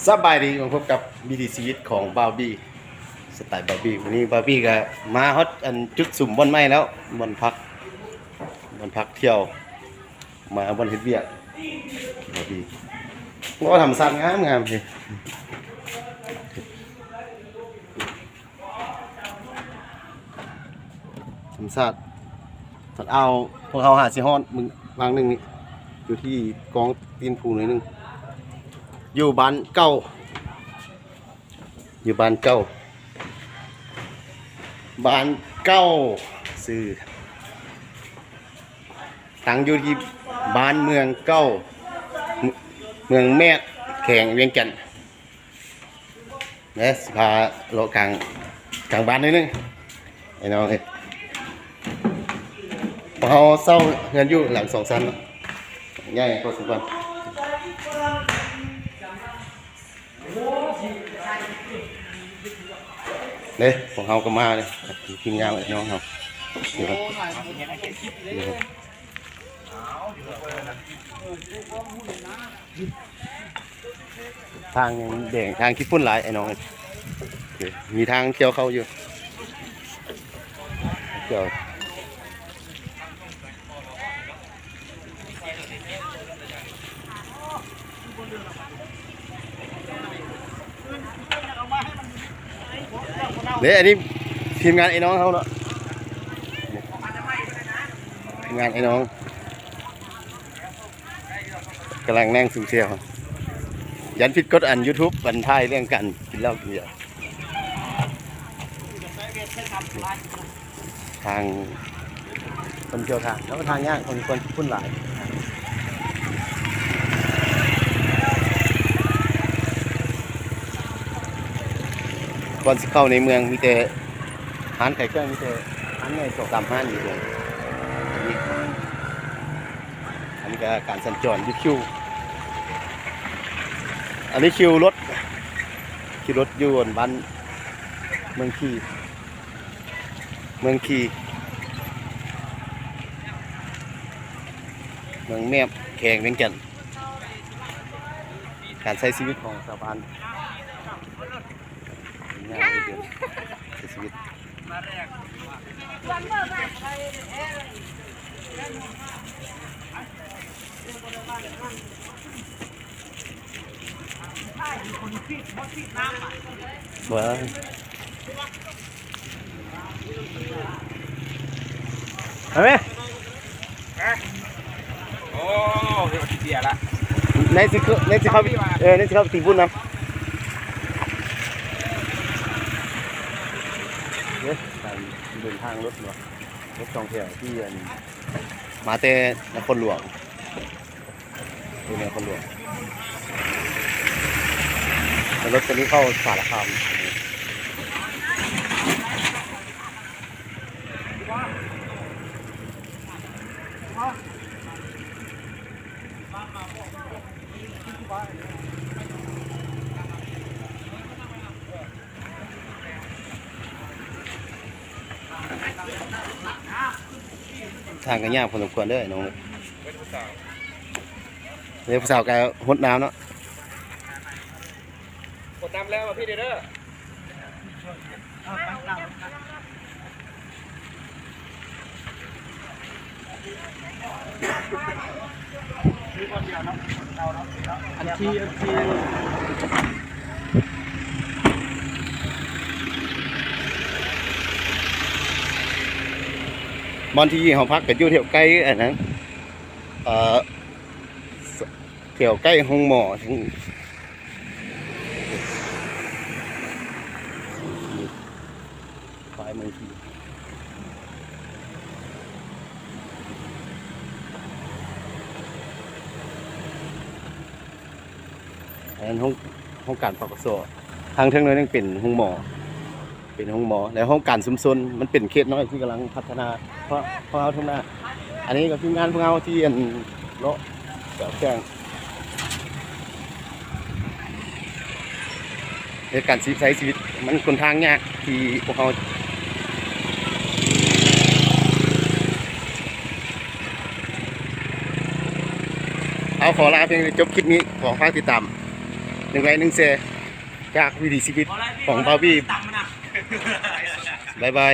สบายดีมาพบกับวิถีชีวิตของบาวบี้สไตล์บาวบี้วันนี้บาวบี้ก็มาฮอตอันจุดสุ่มบอนไม้แล้วบอนพักเที่ยวมาบอนเฮ็ดเวียกบาวบี้ก็ทำสัตว์งามเลยทำสัตว์สัตว์เอาพวกเขาหาสิฮอดมึงวางหนึ่งนี่อยู่ที่กองตีนผูหน่อยนึงอยู่บ้านเก่าบ้านเก่าซื้อตั้งอยู่ที่บ้านเมืองเก่าเมืองแม่แข่งเวียงจันทน์เนี่ยพาโลกลางบ้านนิดนึงไอ้น้องเอ้ยพอเขาเศร้าเงินอยู่หลัง2 ชั้นเนาะง่ายพอสมควรเนี่ยของเขาก็มาเลยทีมงานไอ้น้องเขาเดี๋ยวทางแดงทางขี้ฝุ่นหลายไอ้น้องมีทางเที่ยวเข้าอยู่เที่ยวเนี่ยอันนี้ทีมงานไอ้น้องเขาเนาะทีมงานไอ้น้องกำลังนั่งสูเชียวยันผิดกฎอัน YouTube บันทายเรื่องกันกินเหล้ากินเบียร์ทางคนเที่ยวทางแล้วก็ทางยากคนพุ่นหลายก่อนสิเข้าในเมืองมีแต่ร้านขายเครื่องมีแต่ร้านใหญ่2-3 ร้านอยู่ตรงอันนี้ก็การสัญจรที่คิวอันนี้คิวรถอยู่บนบ้านเมืองขี่เมืองแม่แข่งเวียงจันทน์การใช้ชีวิตของชาวบ้านง่ายเกินใช้ชีวิตว้าวเห็นไหมโอ้เสียละในสิเขาตีบุญนะเนี่ยการเดินทางรถท่องเที่ยวที่มาแต่นครหลวงนครหลวงรถตัวนี้เข้าสารคามทางกันยากพอสมควรเด้อน้องเนี่ยผู้สาวแกหดน้ำเนาะกดน้ำแล้วพี่เด้ออันที่บางทีเขาพักกันอยู่แถวใกล้อันนั้นแถวใกล้ห้องหมอทั้งฝ่ายมือทีอันนั้นห้องการปกสทางเทิงนั้นยังเป็นห้องหมอแล้วห้องการชุมชนมันเป็นเขตน้อยที่กำลังพัฒนาเพราะเอาทุ่งนาอันนี้ก็ทีมงานพวกเราที่เลาะแจ้งในการใช้ชีวิตมันค่อนข้างยากที่พวกเขาเอาขอลาเพียงจบคลิปนี้ขอฝากติดตาม 1 ไลค์ 1 แชร์จากวิถีชีวิตของบาร์บี้ ตังค์มันนะ บ๊ายบาย